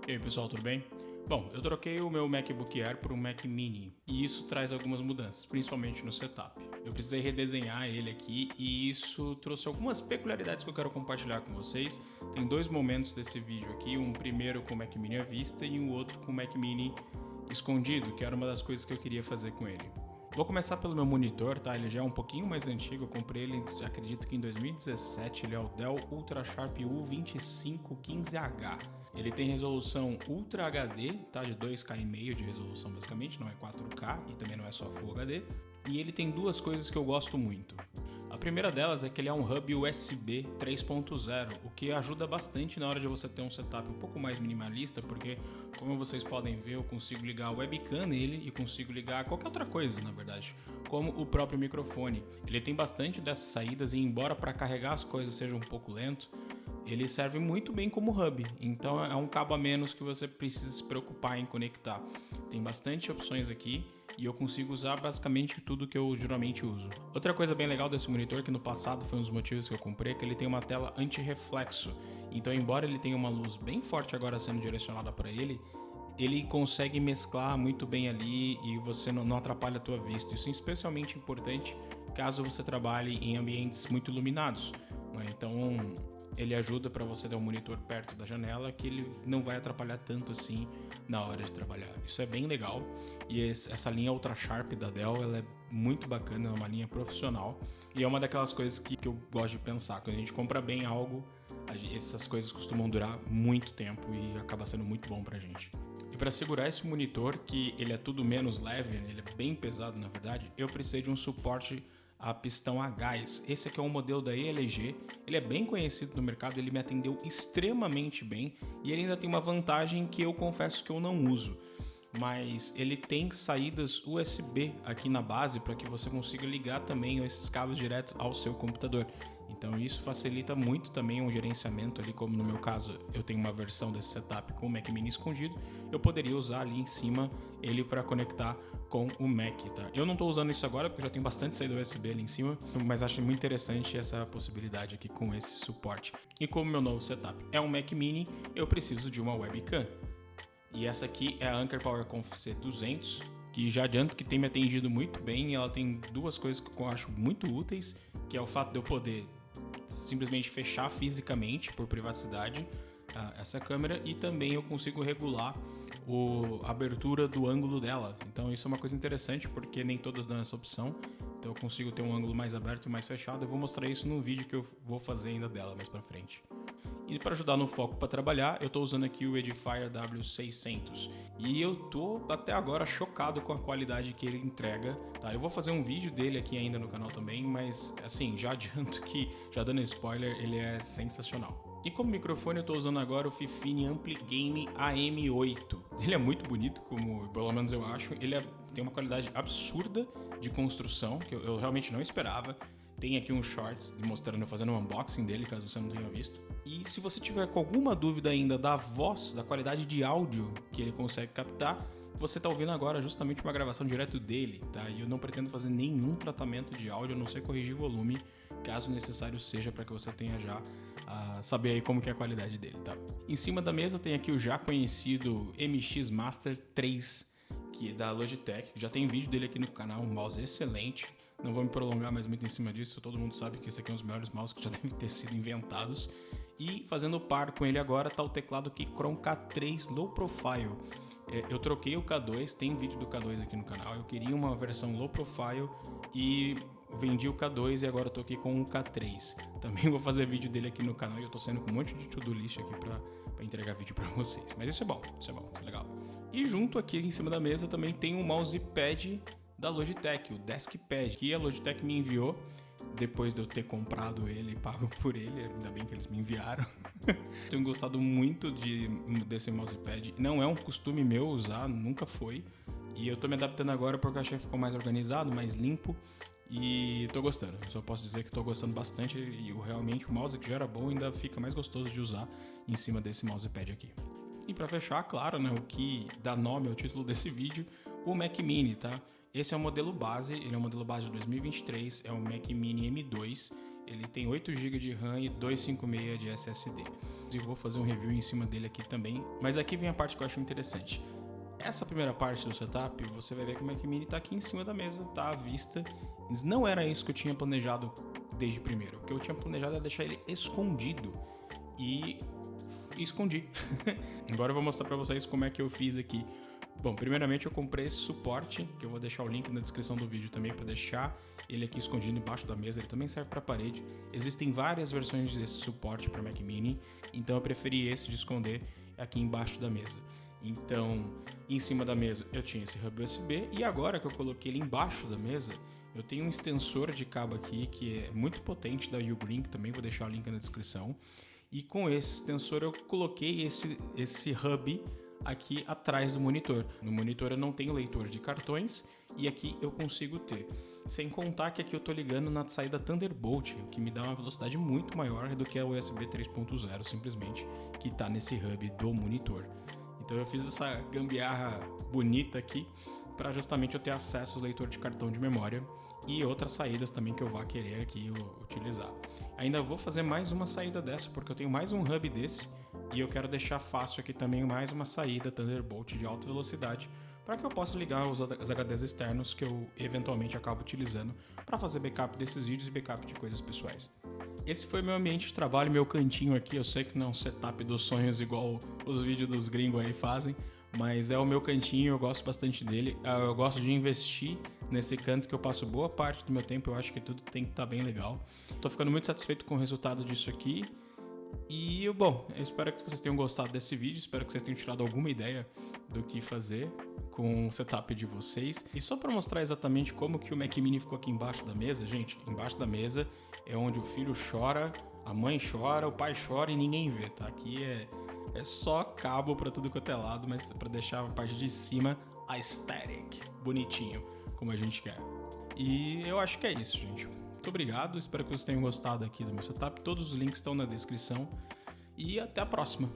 E aí pessoal, tudo bem? Bom, eu troquei o meu MacBook Air por um Mac Mini e isso traz algumas mudanças, principalmente no setup. Eu precisei redesenhar ele aqui e isso trouxe algumas peculiaridades que eu quero compartilhar com vocês. Tem dois momentos desse vídeo aqui, um primeiro com o Mac Mini à vista e um outro com o Mac Mini escondido, que era uma das coisas que eu queria fazer com ele. Vou começar pelo meu monitor, tá? Ele já é um pouquinho mais antigo, eu comprei ele, acredito que em 2017, ele é o Dell UltraSharp U2515H. Ele tem resolução Ultra HD, tá? De 2K e meio de resolução basicamente, não é 4K e também não é só Full HD. E ele tem duas coisas que eu gosto muito. A primeira delas é que ele é um hub USB 3.0, o que ajuda bastante na hora de você ter um setup um pouco mais minimalista, porque, como vocês podem ver, eu consigo ligar a webcam nele e consigo ligar qualquer outra coisa, na verdade, como o próprio microfone. Ele tem bastante dessas saídas e, embora para carregar as coisas seja um pouco lento, ele serve muito bem como hub, então é um cabo a menos que você precisa se preocupar em conectar. Tem bastante opções aqui e eu consigo usar basicamente tudo que eu geralmente uso. Outra coisa bem legal desse monitor, que no passado foi um dos motivos que eu comprei, é que ele tem uma tela anti-reflexo. Então, embora ele tenha uma luz bem forte agora sendo direcionada para ele consegue mesclar muito bem ali e você não atrapalha a tua vista. Isso é especialmente importante caso você trabalhe em ambientes muito iluminados, né? Então, ele ajuda para você ter um monitor perto da janela que ele não vai atrapalhar tanto assim na hora de trabalhar. Isso é bem legal e essa linha UltraSharp da Dell ela é muito bacana, é uma linha profissional e é uma daquelas coisas que eu gosto de pensar. Quando a gente compra bem algo, essas coisas costumam durar muito tempo e acaba sendo muito bom pra gente. E para segurar esse monitor, que ele é tudo menos leve, ele é bem pesado na verdade, eu precisei de um suporte a pistão a gás. Esse aqui é um modelo da ELG, ele é bem conhecido no mercado, ele me atendeu extremamente bem e ele ainda tem uma vantagem que eu confesso que eu não uso, mas ele tem saídas USB aqui na base para que você consiga ligar também esses cabos direto ao seu computador. Então isso facilita muito também um gerenciamento ali, como no meu caso eu tenho uma versão desse setup com o Mac Mini escondido, eu poderia usar ali em cima ele para conectar com o Mac, tá? Eu não estou usando isso agora porque eu já tenho bastante saída USB ali em cima, mas acho muito interessante essa possibilidade aqui com esse suporte. E como meu novo setup é um Mac Mini, eu preciso de uma webcam. E essa aqui é a Anker PowerConf C200, que já adianto que tem me atendido muito bem. Ela tem duas coisas que eu acho muito úteis, que é o fato de eu poder simplesmente fechar fisicamente por privacidade essa câmera e também eu consigo regular a abertura do ângulo dela. Então isso é uma coisa interessante porque nem todas dão essa opção. Então eu consigo ter um ângulo mais aberto e mais fechado. Eu vou mostrar isso num vídeo que eu vou fazer ainda dela mais pra frente. E para ajudar no foco para trabalhar, eu estou usando aqui o Edifier W600 e eu tô até agora chocado com a qualidade que ele entrega, tá? Eu vou fazer um vídeo dele aqui ainda no canal também, mas assim, já adianto que, já dando spoiler, ele é sensacional. E como microfone eu estou usando agora o Fifine AmpliGain AM8. Ele é muito bonito, como pelo menos eu acho, ele tem uma qualidade absurda de construção, que eu realmente não esperava. Tem aqui um shorts mostrando eu fazendo um unboxing dele, caso você não tenha visto. E se você tiver com alguma dúvida ainda da voz, da qualidade de áudio que ele consegue captar, você está ouvindo agora justamente uma gravação direto dele, tá? E eu não pretendo fazer nenhum tratamento de áudio, a não ser corrigir volume, caso necessário seja, para que você tenha já saber aí como que é a qualidade dele, tá? Em cima da mesa tem aqui o já conhecido MX Master 3, que é da Logitech. Já tem vídeo dele aqui no canal, um mouse excelente. Não vou me prolongar mais muito em cima disso, todo mundo sabe que esse aqui é um dos melhores mouses que já devem ter sido inventados. E fazendo par com ele agora está o teclado Keychron K3 Low Profile. Eu troquei o K2, tem vídeo do K2 aqui no canal, eu queria uma versão Low Profile e vendi o K2 e agora eu tô aqui com o K3. Também vou fazer vídeo dele aqui no canal e eu tô saindo com um monte de to-do list aqui pra entregar vídeo pra vocês. Mas isso é bom, isso é legal. E junto aqui em cima da mesa também tem um mousepad da Logitech, o DeskPad, que a Logitech me enviou depois de eu ter comprado ele e pago por ele, ainda bem que eles me enviaram. Tenho gostado muito desse mousepad, não é um costume meu usar, nunca foi, e eu tô me adaptando agora porque eu achei que ficou mais organizado, mais limpo, e tô gostando. Só posso dizer que tô gostando bastante e realmente o mouse que já era bom ainda fica mais gostoso de usar em cima desse mousepad aqui. E para fechar, claro, né, o que dá nome ao título desse vídeo, o Mac Mini, tá? Esse é o modelo base, ele é o modelo base de 2023, é o Mac Mini M2, ele tem 8 GB de RAM e 256 de SSD. e vou fazer um review em cima dele aqui também. Mas aqui vem a parte que eu acho interessante. Essa primeira parte do setup, você vai ver que o Mac Mini tá aqui em cima da mesa, tá à vista. Mas não era isso que eu tinha planejado desde primeiro. O que eu tinha planejado era deixar ele escondido. E escondi. Agora eu vou mostrar pra vocês como é que eu fiz aqui. Bom, primeiramente eu comprei esse suporte, que eu vou deixar o link na descrição do vídeo também para deixar ele aqui escondido embaixo da mesa. Ele também serve para parede. Existem várias versões desse suporte para Mac Mini, então eu preferi esse de esconder aqui embaixo da mesa. Então, em cima da mesa eu tinha esse hub USB e agora que eu coloquei ele embaixo da mesa, eu tenho um extensor de cabo aqui que é muito potente da Ugreen, que também vou deixar o link na descrição. E com esse extensor eu coloquei esse hub aqui atrás do monitor. No monitor eu não tenho leitor de cartões e aqui eu consigo ter. Sem contar que aqui eu tô ligando na saída Thunderbolt, o que me dá uma velocidade muito maior do que a USB 3.0 simplesmente, que tá nesse hub do monitor. Então eu fiz essa gambiarra bonita aqui para justamente eu ter acesso ao leitor de cartão de memória e outras saídas também que eu vá querer aqui utilizar. Ainda vou fazer mais uma saída dessa porque eu tenho mais um hub desse e eu quero deixar fácil aqui também mais uma saída Thunderbolt de alta velocidade para que eu possa ligar os HDs externos que eu eventualmente acabo utilizando para fazer backup desses vídeos e backup de coisas pessoais. Esse foi meu ambiente de trabalho, meu cantinho aqui. Eu sei que não é um setup dos sonhos igual os vídeos dos gringos aí fazem, mas é o meu cantinho, eu gosto bastante dele. Eu gosto de investir nesse canto que eu passo boa parte do meu tempo, eu acho que tudo tem que estar bem legal. Tô ficando muito satisfeito com o resultado disso aqui. E, bom, eu espero que vocês tenham gostado desse vídeo, espero que vocês tenham tirado alguma ideia do que fazer com o setup de vocês. E só para mostrar exatamente como que o Mac Mini ficou aqui embaixo da mesa, gente, embaixo da mesa é onde o filho chora, a mãe chora, o pai chora e ninguém vê, tá? Aqui é só cabo para tudo quanto é lado, mas para deixar a parte de cima aesthetic, bonitinho, como a gente quer. E eu acho que é isso, gente. Muito obrigado, espero que vocês tenham gostado aqui do meu setup. Todos os links estão na descrição e até a próxima.